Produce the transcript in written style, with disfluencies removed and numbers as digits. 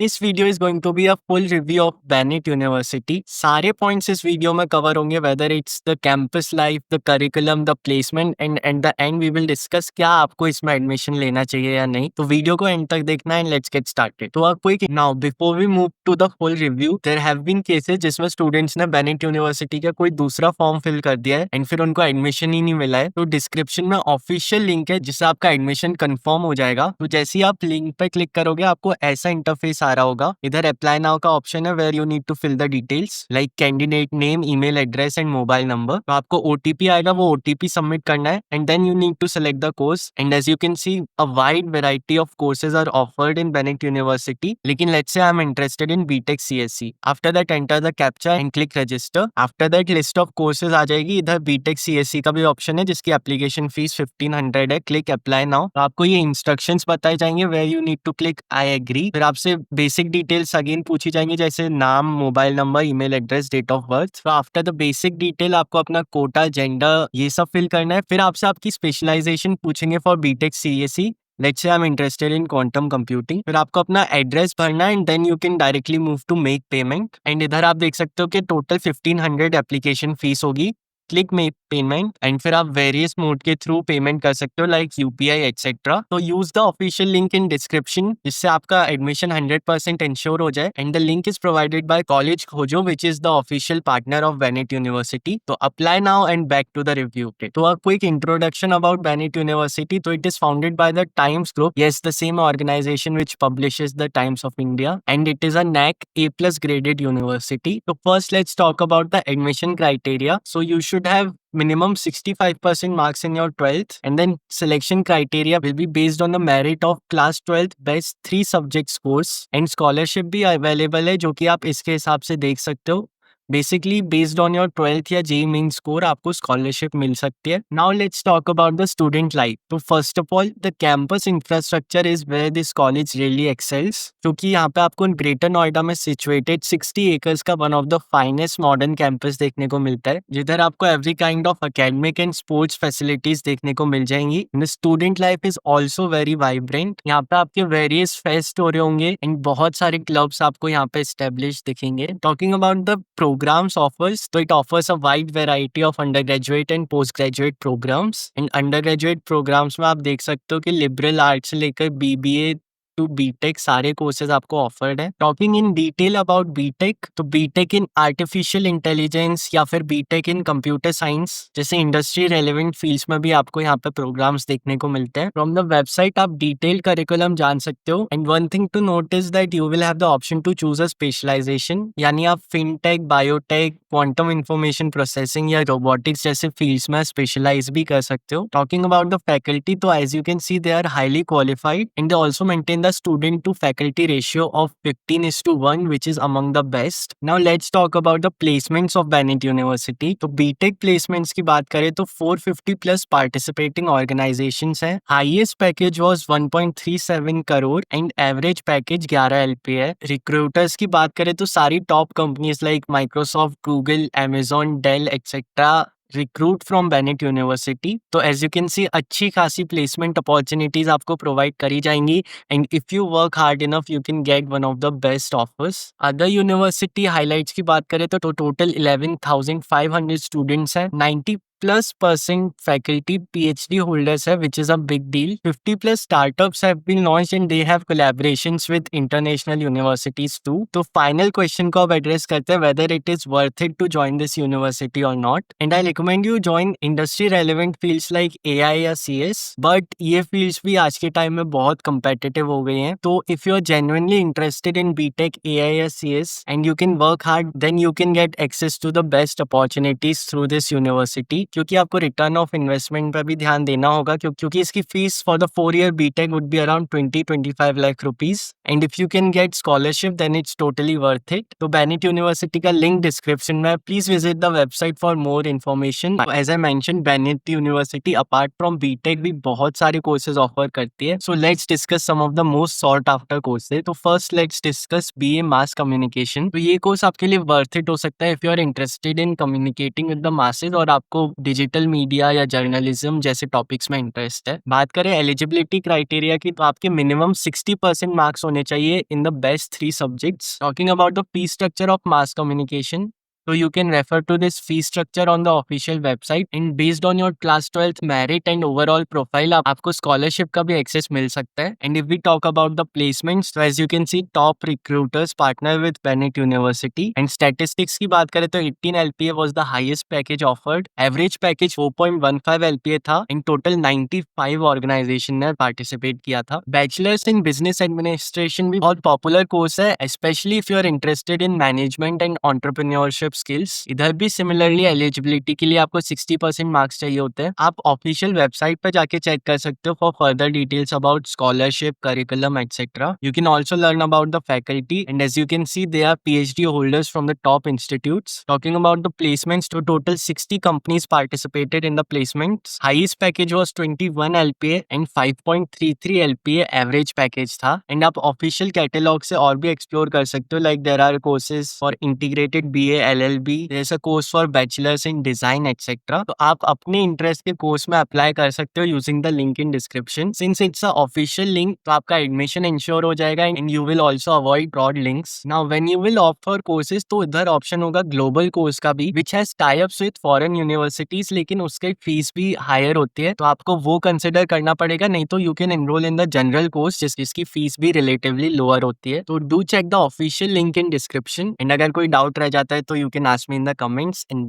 This video is going to be a full review of Bennett University. सारे points इस video में cover होंगे, whether it's the campus life, the curriculum, the placement, and at the end we will discuss क्या आपको इसमें admission लेना चाहिए या नहीं. तो वीडियो को एंड तक देखना है. Let's get started. तो आपको एक now before we move to the full review, there have been cases जिसमें स्टूडेंट्स ने बेनेट यूनिवर्सिटी का कोई दूसरा फॉर्म फिल कर दिया है एंड फिर उनको एडमिशन ही नहीं मिला है. तो डिस्क्रिप्शन में ऑफिशियल लिंक है जिससे आपका एडमिशन कंफर्म हो जाएगा. तो जैसे ही आप लिंक पे क्लिक करोगे आपको ऐसा इंटरफेस आ रहा होगा. इधर अप्लाई नाउ का ऑप्शन है where you need to fill the details like candidate name, email address and mobile number. तो आपको ओटीपी आएगा, वो ओटीपी सबमिट करना है and then you need to select the course. And as you can see a wide variety of courses are offered in Bennett university. लेकिन let's say I am interested in BTech CSC. After that enter the captcha and click register. After that list of courses आ जाएगी. इधर BTech CSC का भी option है जिसकी application fees 1500 है. Click apply now. तो आपको ये इंस्ट्रक्शंस बताए जाएंगे where you need to click I agree. फिर आपसे बेसिक डिटेल्स अगेन पूछी जाएंगी जैसे नाम, mobile number, email address, date of birth. तो आफ्टर द बेसिक डिटेल आपको अपना कोटा, जेंडर ये सब फिल करना है. फिर आपसे आपकी स्पेशलाइजेशन पूछेंगे for BTech CSC. Let's say I am interested in quantum computing. फिर आपको अपना एड्रेस भरना है and then you can directly move to make payment. And इधर आप देख सकते हो कि टोटल 1500 एप्लीकेशन फीस होगी. क्लिक मेक पेमेंट एंड फिर आप वेरियस मोड के थ्रू पेमेंट कर सकते हो लाइक यूपीआई एक्सेट्रा. तो use the official link in description जिससे आपका एडमिशन 100% इंश्योर हो जाए. And the link is provided by college Khojo which is the official partner of Bennett university. तो apply now and back to the review. तो आपको एक introduction about Bennett university. तो it is founded by the Times group. Yes, the same organisation which publishes the Times of India and it is a NAC A+ graded university. So first let's talk about the admission criteria. So you should have minimum 65% marks in your 12th, and then selection criteria will be based on the merit of class 12th best 3 subject scores, and scholarship भी available है जो कि आप इसके हिसाब से देख सकते हो. Basically based on your 12th या जेईई मेन स्कोर आपको स्कॉलरशिप मिल सकती है. Now let's talk about the student life. तो first of all the campus infrastructure is where this college really excels, क्योंकि यहाँ पे आपको ग्रेटर नोएडा में सिचुएटेड 60 एकर्स का one of the finest modern campus देखने को मिलता है जिधर आपको every kind of academic and sports facilities देखने को मिल जाएंगी. The student life is also very vibrant. यहाँ पे आपके वेरियस फेस्ट हो रहे होंगे एंड बहुत सारे क्लब्स आपको यहाँ पे एस्टेब्लिश दिखेंगे. Talking about the programs offers, so it offers a wide variety of undergraduate and postgraduate programs. And undergraduate programs में आप देख सकते हो कि liberal arts से लेकर BBA टू बीटेक सारे कोर्सेज आपको ऑफर्ड है. Talking in detail about BTech, तो बीटेक इन आर्टिफिशियल इंटेलिजेंस या फिर बीटेक इन कंप्यूटर साइंस जैसे इंडस्ट्री रेलेवेंट फील्ड्स में भी आपको यहाँ पे प्रोग्राम्स देखने को मिलते हैं. फ्रॉम द वेबसाइट आप डिटेल करिकुलम जान सकते हो. And one thing to note is that you will have the option to choose a specialisation, यानी आप fintech, biotech, quantum information processing या रोबोटिक्स जैसे फील्ड्स में स्पेशलाइज भी कर सकते हो. टॉकिंग अबाउट द फैकल्टी, तो as you can see they are highly qualified and they also maintain the student to faculty ratio of 15:1 which is among the best. Now let's talk about the placements of Bennett University. तो BTech placements की बात करें तो 450 plus participating organizations हैं. Highest package was 1.37 crore and average package 11 LP है. Recruiters की बात करें तो सारी top companies like Microsoft, Google, Amazon, Dell etc. Recruit from Bennett university. तो एज यू कैन सी अच्छी खासी प्लेसमेंट अपॉर्चुनिटीज आपको प्रोवाइड करी जाएंगी and if you work hard enough you can get one of the best offers. Other university highlights की बात करें तो टोटल 11,500 स्टूडेंट्स हैं. 90+% फैकल्टी PhD होल्डर्स है which is a big deal. 50+ startups have been launched and they have collaborations with international universities too. तो final question को अब address करते हैं whether it is worth it to join this university और not. And I recommend you join industry relevant fields like AI या CS, but ये fields भी आज के टाइम में बहुत कंपेटिटिव हो गई हैं. तो if you are genuinely interested in BTech, AI या CS and you can work hard then you can get access to the best opportunities through this university. क्योंकि आपको रिटर्न ऑफ इन्वेस्टमेंट पर भी ध्यान देना होगा क्योंकि इसकी fees for the 4-year BTech would be around 20-25 lakh rupees and if you can get scholarship then it's totally worth it. तो बेनेट यूनिवर्सिटी का लिंक डिस्क्रिप्शन में. Please visit the website for more information. As I mention Bennett University apart from BTech भी बहुत सारे courses offer करती है. So let's discuss some of the most sought after courses. तो first let's discuss BA mass communication. तो ये course आपके लिए वर्थ इट हो सकता है if you are interested in communicating with the masses और आपको डिजिटल मीडिया या जर्नलिज्म जैसे टॉपिक्स में इंटरेस्ट है। बात करें एलिजिबिलिटी क्राइटेरिया की, तो आपके मिनिमम 60% मार्क्स होने चाहिए in the best 3 subjects. Talking about the fee structure of mass communication, so you can refer to this fee structure on the official website, and based on your class 12th merit and overall profile आपको scholarship का भी access मिल सकता है। And if we talk about the placements, so as you can see top recruiters partner with Bennett University, and statistics की बात करें तो 18 LPA was the highest package offered, average package 4.15 LPA था, in total 95 organization ने participate किया था। Bachelor's in Business Administration भी बहुत popular course है, especially if you are interested in management and entrepreneurship skills. इधर भी सिमिलरली एलिजिबिलिटी के लिए आपको 60% मार्क्स चाहिए होते हैं। आप ऑफिशियल वेबसाइट पर जाके चेक कर सकते हो for further details about scholarship, curriculum etcetera. You can also learn about the faculty, and as you can see they are PhD holders from the top institutes. Talking about the placements, तो total 60 companies participated in the placements. Highest package was 21 LPA एंड 5.33 LPA average package था। And आप official catalogue से और भी explore कर सकते हो, like there are courses for integrated BA LLB, there's a course for bachelor's in design etc. तो आप अपने इंटरेस्ट के कोर्स में अप्लाई कर सकते हो using the link in description. Since it's a official link, तो आपका एडमिशन इंश्योर हो जाएगा, and you will also avoid fraud links. Now when you will opt for courses, तो इधर ऑप्शन होगा ग्लोबल कोर्स का भी, which has tie ups with foreign universities, लेकिन उसकी फीस भी हायर होती है, तो आपको वो कंसिडर करना पड़ेगा। नहीं तो you can enrol in the general course जिसकी फीस भी रिलेटिवली लोअर होती है। तो do check the official link in description, and अगर कोई डाउट रह जाता है तो you can ask me in the comments, and bye.